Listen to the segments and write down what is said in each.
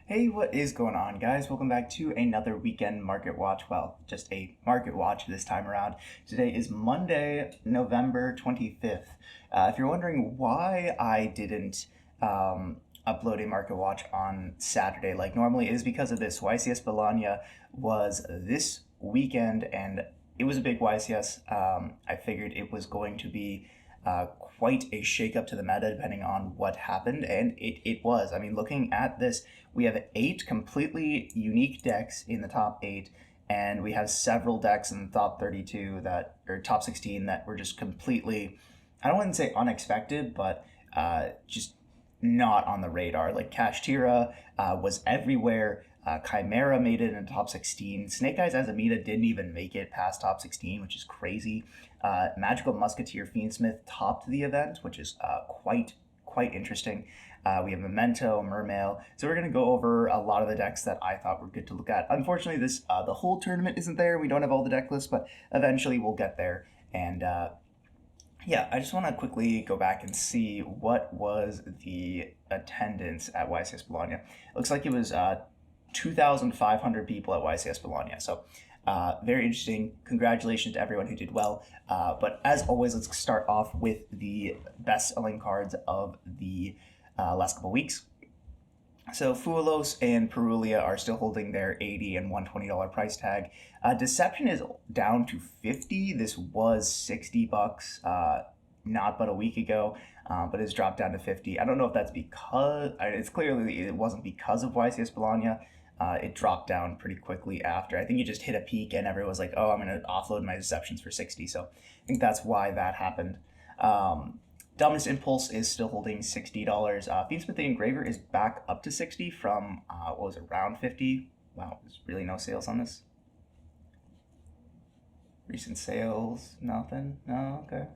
Hey, what is going on, guys? Welcome back to another weekend market watch. Well, just a market watch this time around. Today is Monday, November 25th. If you're wondering why I didn't upload a market watch on Saturday like normally, it is because of this. YCS Bologna was this weekend and it was a big YCS. I figured it was going to be quite a shakeup to the meta depending on what happened, and it was. I mean, looking at this, we have 8 completely unique decks in the top 8, and we have several decks in the top 32 or top 16 that were just completely, I don't want to say unexpected, but just not on the radar. Like Kashtira was everywhere. Chimera made it in the top 16. Snake Eyes as a meta didn't even make it past top 16, which is crazy. Magical Musketeer Fiendsmith topped the event, which is quite interesting. We have Memento, Mermail. So we're going to go over a lot of the decks that I thought were good to look at. Unfortunately, the whole tournament isn't there. We don't have all the deck lists, but eventually we'll get there. And yeah, I just want to quickly go back and see what was the attendance at YCS Bologna. Looks like it was 2,500 people at YCS Bologna. So very interesting. Congratulations to everyone who did well. But as always, let's start off with the best-selling cards of the last couple weeks. So Fuelos and Perulia are still holding their $80 and $120 price tag. Deception is down to $50. This was $60 not but a week ago, but it's dropped down to $50. I don't know if that's because it wasn't because of YCS Bologna. It dropped down pretty quickly after. I think it just hit a peak and everyone was like, oh, I'm going to offload my Deceptions for 60. So I think that's why that happened. Dominus Impulse is still holding $60. Fiendsmith the Engraver is back up to 60 from, what was it, around 50? Wow, there's really no sales on this. Recent sales, nothing? No, okay.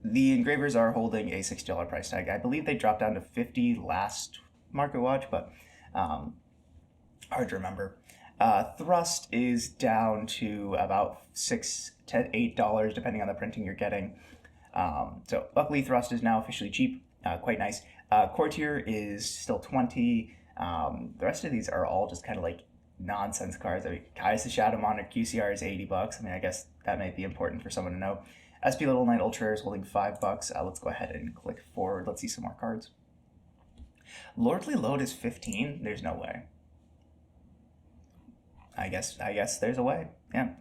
The Engravers are holding a $60 price tag. I believe they dropped down to 50 last market watch, but hard to remember. Thrust is down to about $6 to $8 depending on the printing you're getting. So luckily Thrust is now officially cheap, quite nice. Courtier is still 20. The rest of these are all just kind of like nonsense cards. I mean, Caius the Shadow Monarch QCR is $80. I mean, I guess that might be important for someone to know. SP Little Knight Ultra is holding $5. Let's go ahead and click forward. Let's see some more cards. Lordly Load is 15. There's no way. I guess there's a way. Yeah,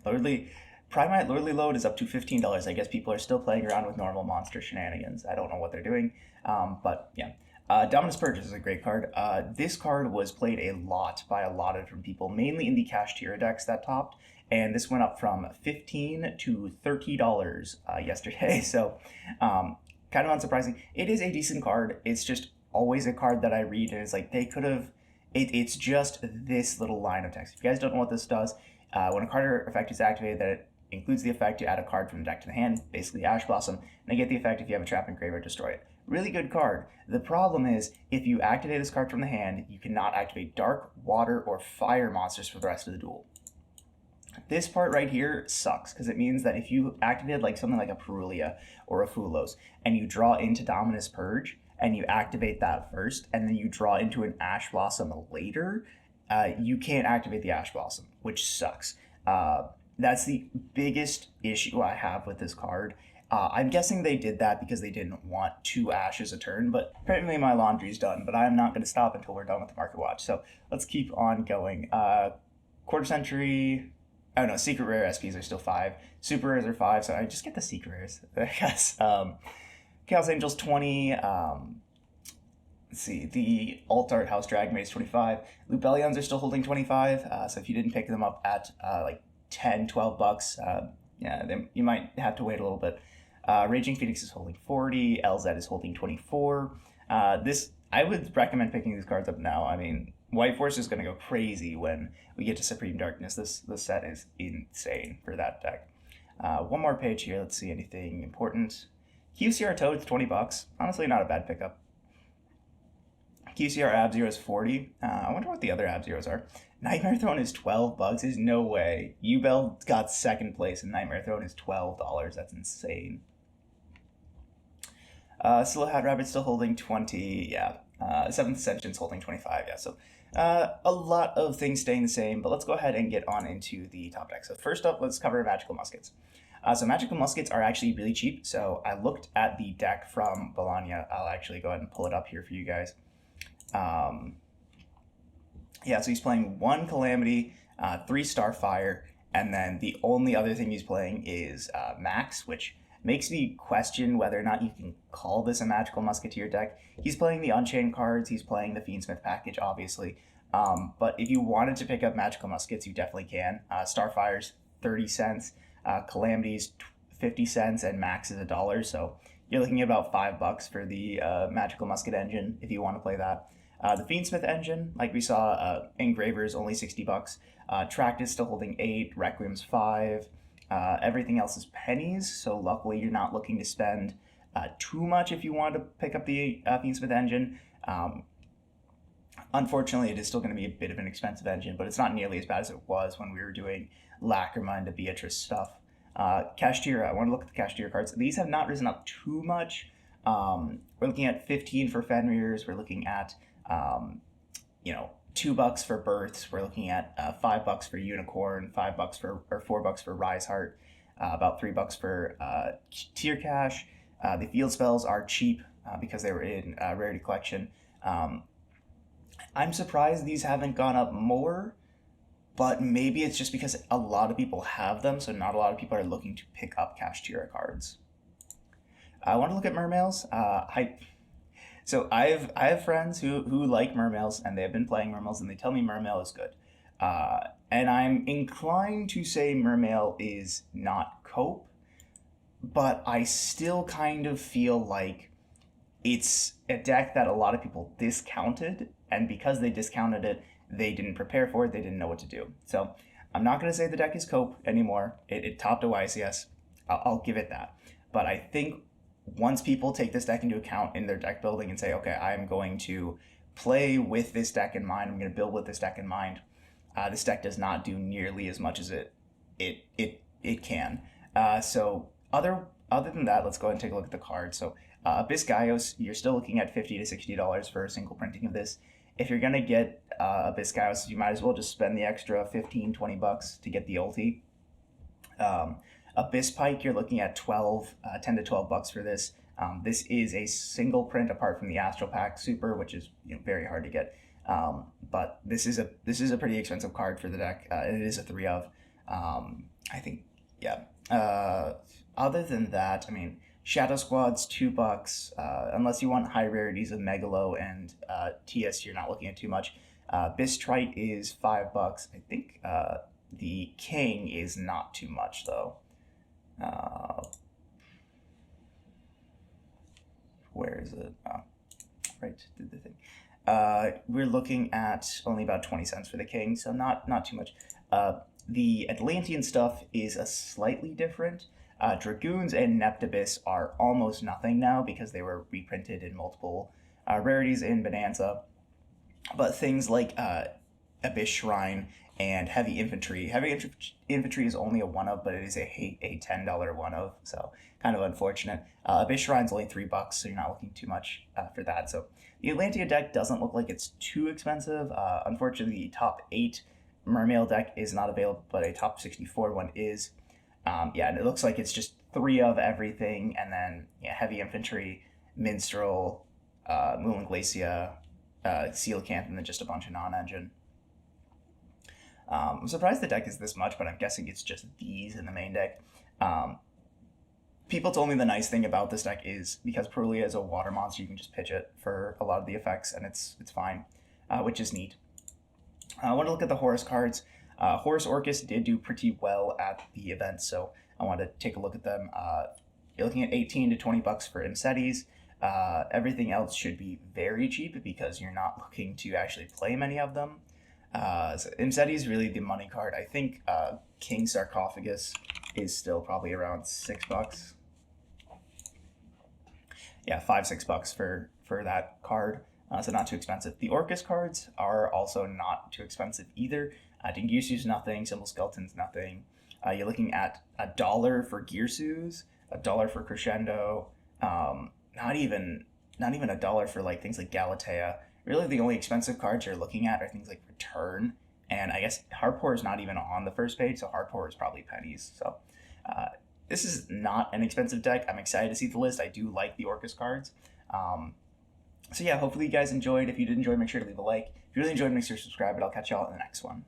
Primite Lordly Load is up to $15. I guess people are still playing around with normal monster shenanigans. I don't know what they're doing, but yeah. Dominus Purchase is a great card. This card was played a lot by a lot of different people, mainly in the Kashtira decks that topped, and this went up from $15 to $30 yesterday. So kind of unsurprising. It is a decent card. It's just always a card that I read and it's like they could have. It's just this little line of text. If you guys don't know what this does, when a card effect is activated, that it includes the effect to add a card from the deck to the hand, basically Ash Blossom, and they get the effect if you have a trap, engraver, destroy it. Really good card. The problem is, if you activate this card from the hand, you cannot activate dark, water, or fire monsters for the rest of the duel. This part right here sucks, because it means that if you activated like something like a Perulia or a Fulos, and you draw into Dominus Purge, and you activate that first, and then you draw into an Ash Blossom later, you can't activate the Ash Blossom, which sucks. That's the biggest issue I have with this card. I'm guessing they did that because they didn't want 2 Ashes a turn, but apparently my laundry's done, but I'm not going to stop until we're done with the market watch. So let's keep on going. Quarter Century, oh no, Secret Rare SPs are still 5. Super Rares are 5, so I just get the Secret Rares, I guess. Chaos Angels 20. Let's see, the Alt Art House Dragmate is 25. Lupelions are still holding 25. So if you didn't pick them up at like $10-12, yeah, you might have to wait a little bit. Raging Phoenix is holding 40. LZ is holding 24. I would recommend picking these cards up now. I mean, White Force is going to go crazy when we get to Supreme Darkness. This set is insane for that deck. One more page here. Let's see anything important. QCR Toad is $20. Honestly, not a bad pickup. QCR Ab Zero is 40. I wonder what the other Ab Zeros are. Nightmare Throne is $12. There's no way. Ubel got second place and Nightmare Throne is $12. That's insane. Silhouette Rabbit's still holding 20. Yeah. Seventh Ascension's holding 25. Yeah, so a lot of things staying the same, but let's go ahead and get on into the top deck. So first up, let's cover Magical Muskets. So Magical Muskets are actually really cheap. So I looked at the deck from Bologna. I'll actually go ahead and pull it up here for you guys. Yeah, so he's playing 1 Calamity, 3 Starfire, and then the only other thing he's playing is Max, which makes me question whether or not you can call this a Magical Musketeer deck. He's playing the Unchained cards, he's playing the Fiendsmith package, obviously. But if you wanted to pick up Magical Muskets, you definitely can. Starfire's 30 cents, Calamity's 50 cents, and Max is $1. So you're looking at about $5 for the Magical Musket engine if you want to play that. The Fiendsmith engine, like we saw, Engraver's only $60. Tract is still holding 8, Requiem's 5. Everything else is pennies, so luckily you're not looking to spend too much if you want to pick up the Fiendsmith engine. Unfortunately, it is still going to be a bit of an expensive engine, but it's not nearly as bad as it was when we were doing Lacrima and Beatrice stuff. Kashtira, I want to look at the Kashtira cards. These have not risen up too much. We're looking at 15 for Fenrir's. We're looking at, $2 for Births. We're looking at $5 for Unicorn, $5 for, or $4 for Rise Heart, about $3 for Tier Cash. The field spells are cheap because they were in Rarity Collection. I'm surprised these haven't gone up more, but maybe it's just because a lot of people have them, so not a lot of people are looking to pick up Kashtira cards. I want to look at Mermails. So I have friends who like Mermails, and they've been playing Mermails, and they tell me Mermail is good. And I'm inclined to say Mermail is not cope, but I still kind of feel like it's a deck that a lot of people discounted, and because they discounted it, they didn't prepare for it, they didn't know what to do. So I'm not going to say the deck is cope anymore. It topped a YCS. I'll give it that. But I think once people take this deck into account in their deck building and say, okay, I'm going to play with this deck in mind, I'm going to build with this deck in mind, this deck does not do nearly as much as it can. So other than that, let's go ahead and take a look at the cards. So Abyss Gaios, you're still looking at $50 to $60 for a single printing of this. If you're going to get Abyss Gaios, you might as well just spend the extra $15-$20 to get the ulti. Abyss Pike, you're looking at $10 to $12 for this. This is a single print apart from the Astral Pack Super, which is very hard to get. But this is a pretty expensive card for the deck. It is a 3 of. I think, yeah. Other than that, I mean, Shadow Squad's $2. Unless you want high rarities of Megalo and TS, you're not looking at too much. Bistrite is $5. I think the King is not too much though. Where is it? Right, did the thing. We're looking at only about 20 cents for the King, so not too much. The Atlantean stuff is a slightly different. Dragoons and Neptibus are almost nothing now because they were reprinted in multiple rarities in Bonanza. But things like Abyss Shrine and Heavy Infantry. Heavy Infantry is only a 1 of, but it is a $10 1 of, so kind of unfortunate. Abyss Shrine's only $3, so you're not looking too much for that. So the Atlantea deck doesn't look like it's too expensive. Unfortunately, the top 8 Mermail deck is not available, but a top 64 one is. Yeah, and it looks like it's just 3 of everything, and then Heavy Infantry, Minstrel, Moonland Glacia, Coelacanth, and then just a bunch of non-engine. I'm surprised the deck is this much, but I'm guessing it's just these in the main deck. People told me the nice thing about this deck is because Perulia is a water monster, you can just pitch it for a lot of the effects, and it's fine, which is neat. I want to look at the Horus cards. Horus Orcus did do pretty well at the event, so I want to take a look at them. You're looking at $18 to $20 for Imsetis. Everything else should be very cheap because you're not looking to actually play many of them. So Imseti is really the money card. I think King Sarcophagus is still probably around $6. Yeah, $5-6 for that card. So not too expensive. The Orcus cards are also not too expensive either. Dingusu's nothing. Symbol Skeleton's nothing. You're looking at $1 for Gearsus, $1 for Crescendo. Not even not even $1 for like things like Galatea. Really, the only expensive cards you're looking at are things like Return, and I guess Hardcore is not even on the first page, so Hardcore is probably pennies. So uh, this is not an expensive deck. I'm excited to see the list. I do like the Orcus cards. So yeah, hopefully you guys enjoyed. If you did enjoy, make sure to leave a like. If you really enjoyed, make sure to subscribe, and I'll catch y'all in the next one.